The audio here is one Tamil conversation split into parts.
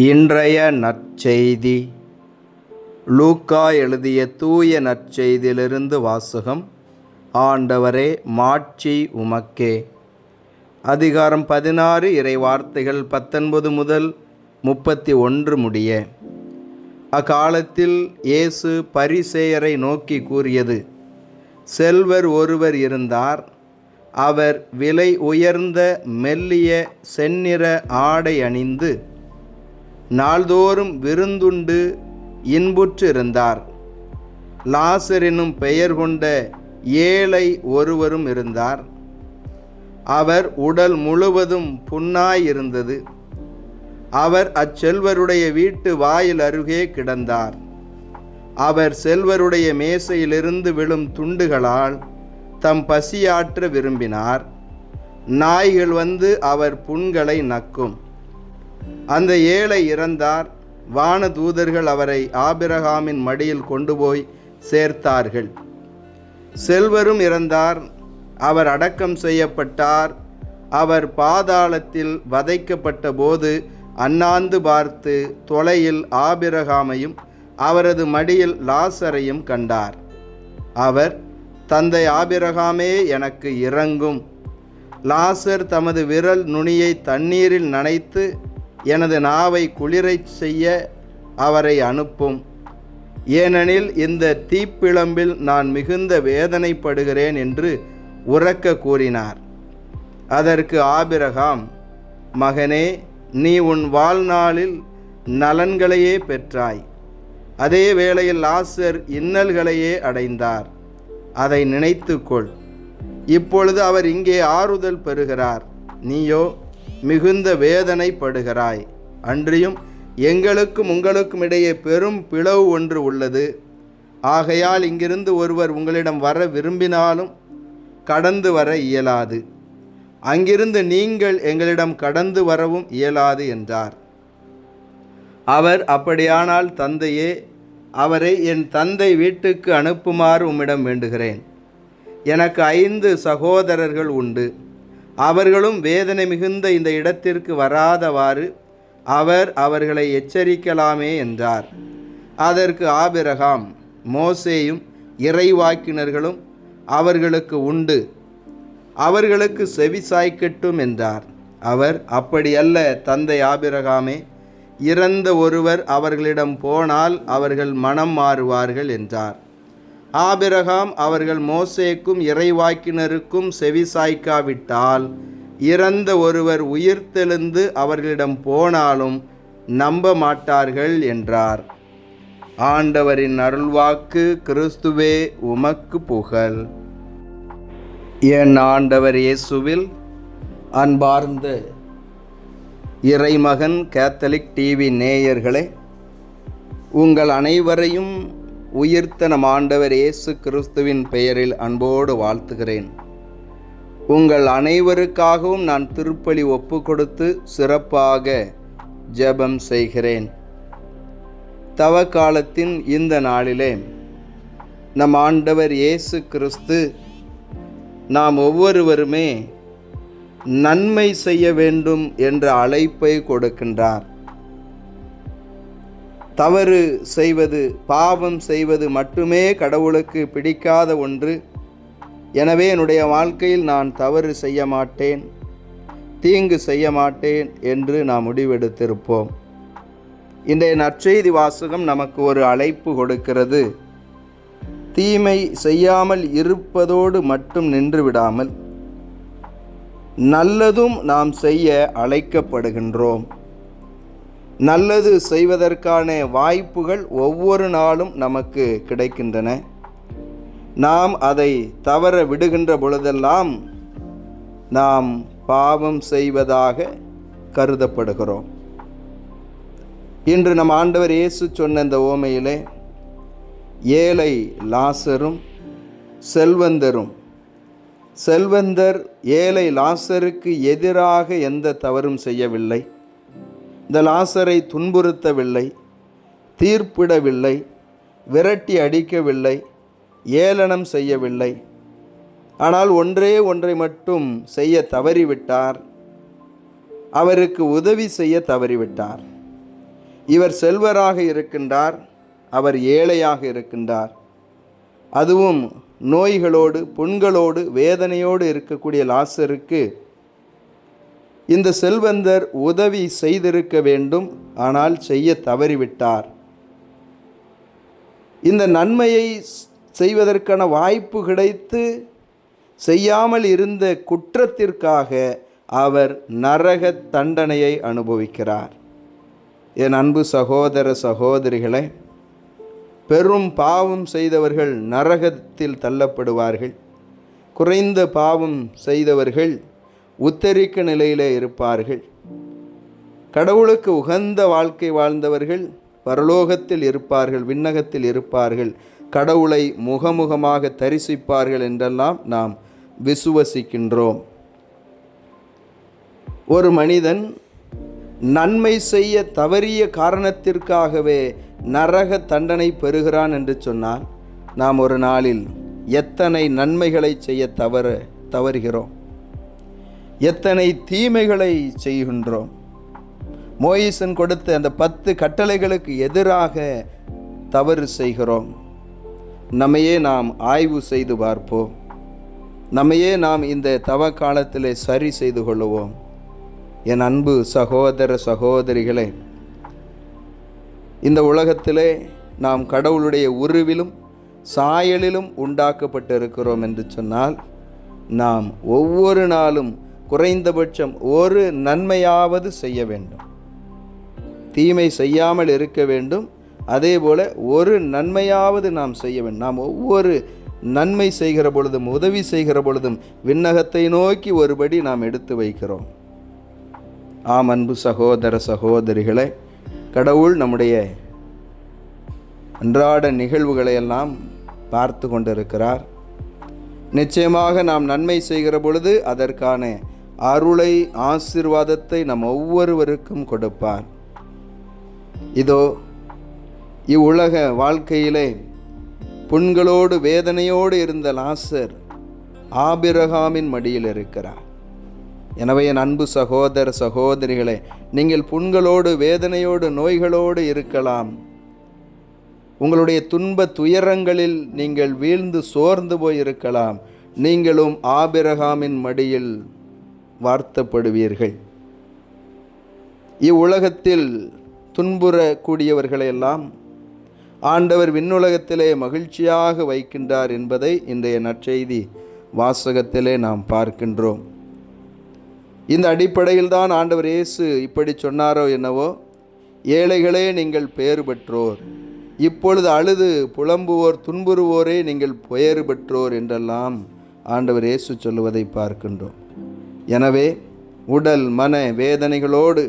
இன்றைய நற்செய்தி லூக்கா எழுதிய தூய நற்செய்தியிலிருந்து வாசகம். ஆண்டவரே, மாட்சி உமக்கே. அதிகாரம் 16, இறை வார்த்தைகள் 19 முதல் 31 முடிய. அக்காலத்தில் இயேசு பரிசேயரை நோக்கி கூறியது: செல்வர் ஒருவர் இருந்தார். அவர் விலை உயர்ந்த மெல்லிய செந்நிற ஆடை அணிந்து நாள்தோறும் விருந்துண்டு இன்புற்றிருந்தார். லாசர் என்னும் பெயர் கொண்ட ஏழை ஒருவரும் இருந்தார். அவர் உடல் முழுவதும் புண்ணாயிருந்தது. அவர் அச்செல்வருடைய வீட்டு வாயில் அருகே கிடந்தார். அவர் செல்வருடைய மேசையிலிருந்து விழும் துண்டுகளால் தம் பசியாற்ற விரும்பினார். நாய்கள் வந்து அவர் புண்களை நக்கும். அந்த ஏழை இறந்தார். வானதூதர்கள் அவரை ஆபிரகாமின் மடியில் கொண்டு போய் சேர்த்தார்கள். செல்வரும் இறந்தார். அவர் அடக்கம் செய்யப்பட்டார். அவர் பாதாளத்தில் வதைக்கப்பட்ட போது அண்ணாந்து பார்த்து தொலையில் ஆபிரகாமையும் அவரது மடியில் லாசரையும் கண்டார். அவர், தந்தை ஆபிரகாமே, எனக்கு இரங்கும். லாசர் தமது விரல் நுனியை தண்ணீரில் நனைத்து எனது நாவை குளிரச் செய்ய அவரை அனுப்பும். ஏனெனில் இந்த தீப்பிழம்பில் நான் மிகுந்த வேதனைப்படுகிறேன் என்று உரக்க கூறினார். அதற்கு ஆபிரகாம், மகனே, நீ உன் வாழ்நாளில் நலன்களையே பெற்றாய். அதே வேளையில் லாசர் இன்னல்களையே அடைந்தார். அதை நினைத்துக்கொள். இப்பொழுது அவர் இங்கே ஆறுதல் பெறுகிறார், நீயோ மிகுந்த வேதனைப்படுகிறாய். அன்றியும் எங்களுக்கும் உங்களுக்கும் இடையே பெரும் பிளவு ஒன்று உள்ளது. ஆகையால் இங்கிருந்து ஒருவர் உங்களிடம் வர விரும்பினாலும் கடந்து வர இயலாது. அங்கிருந்து நீங்கள் எங்களிடம் கடந்து வரவும் இயலாது என்றார். அவர், அப்படியானால் தந்தையே, அவரை என் தந்தை வீட்டுக்கு அனுப்புமாறு உம்மிடம் வேண்டுகிறேன். எனக்கு 5 சகோதரர்கள் உண்டு. அவர்களும் வேதனை மிகுந்த இந்த இடத்திற்கு வராதவாறு அவர் அவர்களை எச்சரிக்கலாமே என்றார். அதற்கு ஆபிரகாம், மோசேயும் இறைவாக்கினர்களும் அவர்களுக்கு உண்டு, அவர்களுக்கு செவி சாய்க்கட்டும் என்றார். அவர், அப்படியல்ல தந்தை ஆபிரகாமே, இறந்த ஒருவர் அவர்களிடம் போனால் அவர்கள் மனம் மாறுவார்கள் என்றார். ஆபிரகாம் அவர்கள் மோசேக்கும் இறைவாக்கினருக்கும் செவிசாய்க்காவிட்டால் இறந்த ஒருவர் உயிர்த்தெழுந்து அவர்களிடம் போனாலும் நம்ப மாட்டார்கள் என்றார். ஆண்டவரின் அருள்வாக்கு. கிறிஸ்துவே, உமக்கு புகழ். என் ஆண்டவர் இயேசுவில் அன்பார்ந்த இறைமகன் கேத்தலிக் டிவி நேயர்களே, உங்கள் அனைவரையும் உயிர்த்த நம் ஆண்டவர் இயேசு கிறிஸ்துவின் பெயரில் அன்போடு வாழ்த்துகிறேன். உங்கள் அனைவருக்காகவும் நான் திருப்பலி ஒப்பு கொடுத்து சிறப்பாக ஜெபம் செய்கிறேன். தவக்காலத்தின் இந்த நாளிலே நம் ஆண்டவர் இயேசு கிறிஸ்து நாம் ஒவ்வொருவருமே நன்மை செய்ய வேண்டும் என்ற அழைப்பை கொடுக்கின்றார். தவறு செய்வது, பாவம் செய்வது மட்டுமே கடவுளுக்கு பிடிக்காத ஒன்று. எனவே என்னுடைய வாழ்க்கையில் நான் தவறு செய்ய மாட்டேன், தீங்கு செய்ய மாட்டேன் என்று நாம் முடிவெடுத்திருப்போம். இன்றைய நற்செய்தி வாசகம் நமக்கு ஒரு அழைப்பு கொடுக்கிறது. தீமை செய்யாமல் இருப்பதோடு மட்டும் நின்று விடாமல் நல்லதும் நாம் செய்ய அழைக்கப்படுகின்றோம். நல்லது செய்வதற்கான வாய்ப்புகள் ஒவ்வொரு நாளும் நமக்கு கிடைக்கின்றன. நாம் அதை தவற விடுகின்ற பொழுதெல்லாம் நாம் பாவம் செய்வதாக கருதப்படுகிறோம். இன்று நம் ஆண்டவர் இயேசு சொன்ன இந்த ஓமையிலே ஏழை லாசரும் செல்வந்தரும், செல்வந்தர் ஏழை லாசருக்கு எதிராக எந்த தவறும் செய்யவில்லை. இந்த லாசரை துன்புறுத்தவில்லை, தீர்ப்பிடவில்லை, விரட்டி அடிக்கவில்லை, ஏளனம் செய்யவில்லை. ஆனால் ஒன்றை மட்டும் செய்ய தவறிவிட்டார். அவருக்கு உதவி செய்ய தவறிவிட்டார். இவர் செல்வராக இருக்கின்றார், அவர் ஏழையாக இருக்கின்றார். அதுவும் நோய்களோடு புண்களோடு வேதனையோடு இருக்கக்கூடிய லாசருக்கு இந்த செல்வந்தர் உதவி செய்திருக்க வேண்டும், ஆனால் செய்ய தவறிவிட்டார். இந்த நன்மையை செய்வதற்கான வாய்ப்பு கிடைத்து செய்யாமல் இருந்த குற்றத்திற்காக அவர் நரக தண்டனையை அனுபவிக்கிறார். என் அன்பு சகோதர சகோதரிகளே, பெரும் பாவம் செய்தவர்கள் நரகத்தில் தள்ளப்படுவார்கள். குறைந்த பாவம் செய்தவர்கள் உத்தரிக்க நிலையிலே இருப்பார்கள். கடவுளுக்கு உகந்த வாழ்க்கை வாழ்ந்தவர்கள் பரலோகத்தில் இருப்பார்கள், விண்ணகத்தில் இருப்பார்கள், கடவுளை முகமுகமாக தரிசிப்பார்கள் என்றெல்லாம் நாம் விசுவசிக்கின்றோம். ஒரு மனிதன் நன்மை செய்ய தவறிய காரணத்திற்காகவே நரக தண்டனை பெறுகிறான் என்று சொன்னால், நாம் ஒரு நாளில் எத்தனை நன்மைகளை செய்ய தவறுகிறோம், எத்தனை தீமைகளை செய்கின்றோம். மோயிசன் கொடுத்த அந்த 10 கட்டளைகளுக்கு எதிராக தவறு செய்கிறோம். நம்மையே நாம் ஆய்வு செய்து பார்ப்போம். நம்மையே நாம் இந்த தவ காலத்திலே சரி செய்து கொள்ளுவோம். என் அன்பு சகோதர சகோதரிகளே, இந்த உலகத்திலே நாம் கடவுளுடைய உருவிலும் சாயலிலும் உண்டாக்கப்பட்டிருக்கிறோம் என்று சொன்னால், நாம் ஒவ்வொரு நாளும் குறைந்தபட்சம் ஒரு நன்மையாவது செய்ய வேண்டும். தீமை செய்யாமல் இருக்க வேண்டும். அதே போல ஒரு நன்மையாவது நாம் செய்ய வேண்டும். நாம் ஒவ்வொரு நன்மை செய்கிற பொழுதும் உதவி செய்கிற பொழுதும் விண்ணகத்தை நோக்கி ஒருபடி நாம் எடுத்து வைக்கிறோம். ஆம் அன்பு சகோதர சகோதரிகளே, கடவுள் நம்முடைய அன்றாட நிகழ்வுகளை எல்லாம் பார்த்து கொண்டிருக்கிறார். நிச்சயமாக நாம் நன்மை செய்கிற பொழுது அதற்கான அருளை ஆசீர்வாதத்தை நம் ஒவ்வொருவருக்கும் கொடுப்பார். இதோ இவ்வுலக வாழ்க்கையிலே புண்களோடு வேதனையோடு இருந்த லாசர் ஆபிரகாமின் மடியில் இருக்கிறார். எனவே என் அன்பு சகோதர சகோதரிகளே, நீங்கள் புண்களோடு வேதனையோடு நோய்களோடு இருக்கலாம். உங்களுடைய துன்ப துயரங்களில் நீங்கள் வீழ்ந்து சோர்ந்து போயிருக்கலாம். நீங்களும் ஆபிரகாமின் மடியில் வார்த்தப்படுவீர்கள். இவ்வுலகத்தில் துன்புறக்கூடியவர்களையெல்லாம் ஆண்டவர் விண்ணுலகத்திலே மகிழ்ச்சியாக வைக்கின்றார் என்பதை இன்றைய நற்செய்தி வாசகத்திலே நாம் பார்க்கின்றோம். இந்த அடிப்படையில் தான் ஆண்டவர் இயேசு இப்படி சொன்னாரோ என்னவோ, ஏழைகளே நீங்கள் பேறு பெற்றோர், இப்பொழுது அழுது புலம்புவோர் துன்புறுவோரே நீங்கள் பெயர் பெற்றோர் என்றெல்லாம் ஆண்டவர் இயேசு சொல்லுவதை பார்க்கின்றோம். எனவே உடல் மன வேதனைகளோடு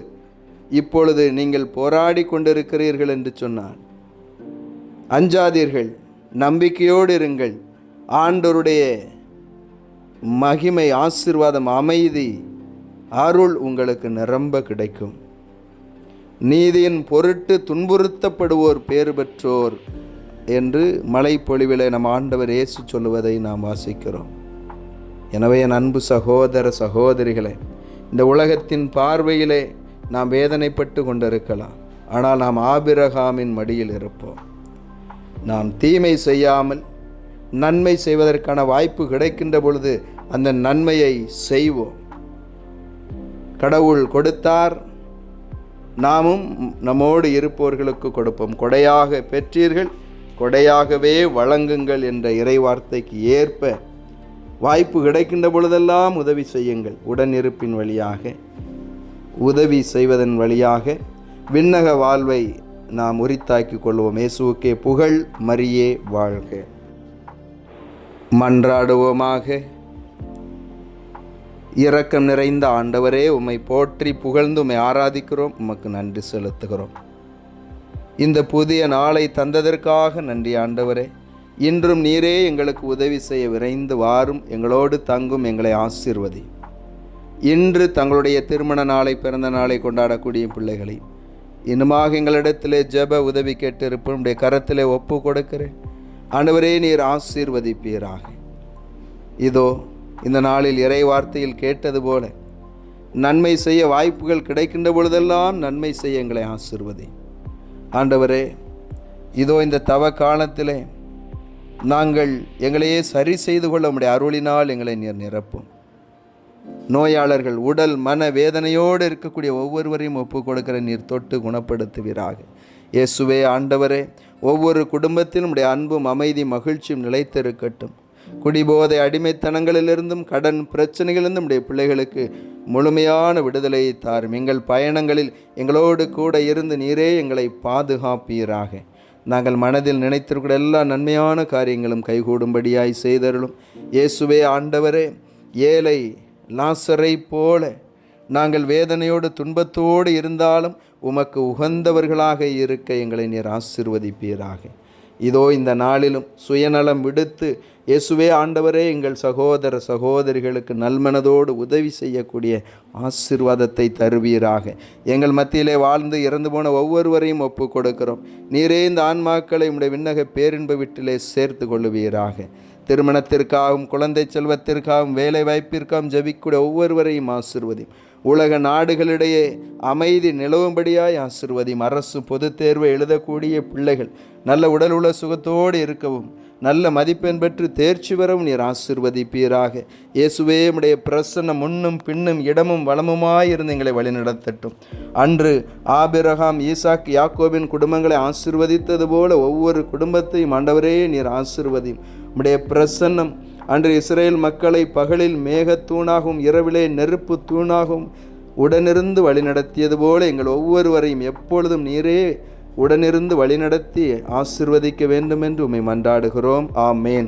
இப்பொழுது நீங்கள் போராடி கொண்டிருக்கிறீர்கள் என்று சொன்னார். அஞ்சாதீர்கள், நம்பிக்கையோடு இருங்கள். ஆண்டவருடைய மகிமை, ஆசீர்வாதம், அமைதி, அருள் உங்களுக்கு நிரம்ப கிடைக்கும். நீதியின் பொருட்டு துன்புறுத்தப்படுவோர் பேறு பெற்றோர் என்று மலைப்பொழிவிலே நம் ஆண்டவர் இயேசு சொல்லுவதை நாம் வாசிக்கிறோம். எனவே என் அன்பு சகோதர சகோதரிகளே, இந்த உலகத்தின் பார்வையிலே நாம் வேதனைப்பட்டு கொண்டிருக்கலாம். ஆனால் நாம் ஆபிரகாமின் மடியில் இருப்போம். நாம் தீமை செய்யாமல் நன்மை செய்வதற்கான வாய்ப்பு கிடைக்கின்ற பொழுது அந்த நன்மையை செய்வோம். கடவுள் கொடுத்தார், நாமும் நம்மோடு இருப்பவர்களுக்கு கொடுப்போம். கொடையாக பெற்றீர்கள், கொடையாகவே வழங்குங்கள் என்ற இறைவார்த்தைக்கு ஏற்ப வாய்ப்பு கிடைக்கின்ற பொழுதெல்லாம் உதவி செய்யுங்கள். உடனிருப்பின் வழியாக, உதவி செய்வதன் வழியாக விண்ணக வாழ்வை நாம் உரித்தாக்கிக் கொள்வோம். இயேசுவுக்கே புகழ், மரியே வாழ்க. மன்றாடுவோமாக. இரக்கம் நிறைந்த ஆண்டவரே, உம்மை போற்றி புகழ்ந்து உம்மை ஆராதிக்கிறோம், உமக்கு நன்றி செலுத்துகிறோம். இந்த புதிய நாளை தந்ததற்காக நன்றி ஆண்டவரே. இன்றும் நீரே எங்களுக்கு உதவி செய்ய விரைந்து வாரும், எங்களோடு தங்கும், எங்களை ஆசீர்வதி. இன்று தங்களுடைய திருமண நாளை, பிறந்த நாளை கொண்டாடக்கூடிய பிள்ளைகளை இன்னுமாக எங்களிடத்திலே ஜெப உதவி கேட்டிருப்போம், உடைய கரத்திலே ஒப்பு கொடுக்கிறேன். ஆண்டவரே, நீர் ஆசீர்வதிப்பீராக. இதோ இந்த நாளில் இறை வார்த்தையில் கேட்டது போல நன்மை செய்ய வாய்ப்புகள் கிடைக்கின்ற பொழுதெல்லாம் நன்மை செய்ய எங்களை ஆசீர்வதி. ஆண்டவரே, இதோ இந்த தவ காலத்திலே நாங்கள் எங்களையே சரி செய்து கொள்ள உம்முடைய அருளினால் எங்களை நீர் நிரப்பும். நோயாளர்கள், உடல் மன வேதனையோடு இருக்கக்கூடிய ஒவ்வொருவரையும் ஒப்பு கொடுக்கிற நீர் தொட்டு குணப்படுத்துவீராக. இயேசுவே ஆண்டவரே, ஒவ்வொரு குடும்பத்திலும் உடைய அன்பும் அமைதி மகிழ்ச்சியும் நிலைத்திருக்கட்டும். குடிபோதை அடிமைத்தனங்களிலிருந்தும் கடன் பிரச்சனைகளிலிருந்தும் உடைய பிள்ளைகளுக்கு முழுமையான விடுதலையை தாரும். எங்கள் பயணங்களில் எங்களோடு கூட இருந்து நீரே எங்களை பாதுகாப்பீராக. நாங்கள் மனதில் நினைத்திருக்கிற எல்லா நன்மையான காரியங்களும் கைகூடும்படியாய் செய்தருளும். இயேசுவே ஆண்டவரே, ஏழை லாசரை போல நாங்கள் வேதனையோடு துன்பத்தோடு இருந்தாலும் உமக்கு உகந்தவர்களாக இருக்க எங்களை நீர் ஆசீர்வதிப்பீராக. இதோ இந்த நாளிலும் சுயநலம் விடுத்து இயேசுவே ஆண்டவரே, எங்கள் சகோதர சகோதரிகளுக்கு நல்மனதோடு உதவி செய்யக்கூடிய ஆசீர்வாதத்தை தருவீராக. எங்கள் மத்தியிலே வாழ்ந்து இறந்து போன ஒவ்வொருவரையும் ஒப்பு கொடுக்கிறோம். நீரே இந்த ஆன்மாக்களை உம்முடைய விண்ணக பேரின்ப வீட்டிலே சேர்த்து கொள்ளுவீராக. திருமணத்திற்காகவும் குழந்தை செல்வத்திற்காகவும் வேலை வாய்ப்பிற்காகவும் ஜபிக்கூடிய ஒவ்வொருவரையும் ஆசீர்வதியும். உலக நாடுகளிடையே அமைதி நிலவும்படியாய் ஆசீர்வதியும். அரசு பொது தேர்வை எழுதக்கூடிய பிள்ளைகள் நல்ல உடல் உள்ள சுகத்தோடு இருக்கவும், நல்ல மதிப்பெண் பெற்று தேர்ச்சி பெறவும் நீர் ஆசீர்வதிப்பீராக. இயேசுவே, உம்முடைய பிரசன்னம் முன்னும் பின்னும் இடமும் வளமுமாயிருந்து எங்களை வழிநடத்தட்டும். அன்று ஆபிரகாம், ஈசாக், யாக்கோபின் குடும்பங்களை ஆசீர்வதித்தது போல ஒவ்வொரு குடும்பத்தையும் ஆண்டவரே நீர் ஆசீர்வதியும். உம்முடைய பிரசன்னம் அன்று இஸ்ரேல் மக்களை பகலில் மேகத்தூணாகவும் இரவிலே நெருப்பு தூணாகவும் உடனிருந்து வழிநடத்தியது போல எங்கள் ஒவ்வொருவரையும் எப்பொழுதும் நீரே உடனிருந்து வழிநடத்தி ஆசீர்வதிக்க வேண்டும் என்று உம்மை மன்றாடுகிறோம். ஆமேன்.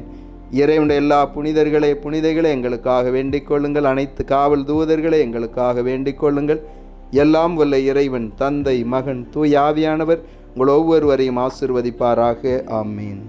இறைவனுடைய எல்லா புனிதர்களே எங்களுக்காக வேண்டிக் கொள்ளுங்கள். அனைத்து காவல் தூதர்களே எங்களுக்காக வேண்டிக் கொள்ளுங்கள். எல்லாம் வல்ல இறைவன், தந்தை, மகன், தூய ஆவியானவர் உங்கள் ஒவ்வொருவரையும் ஆசீர்வதிப்பாராக. ஆமேன்.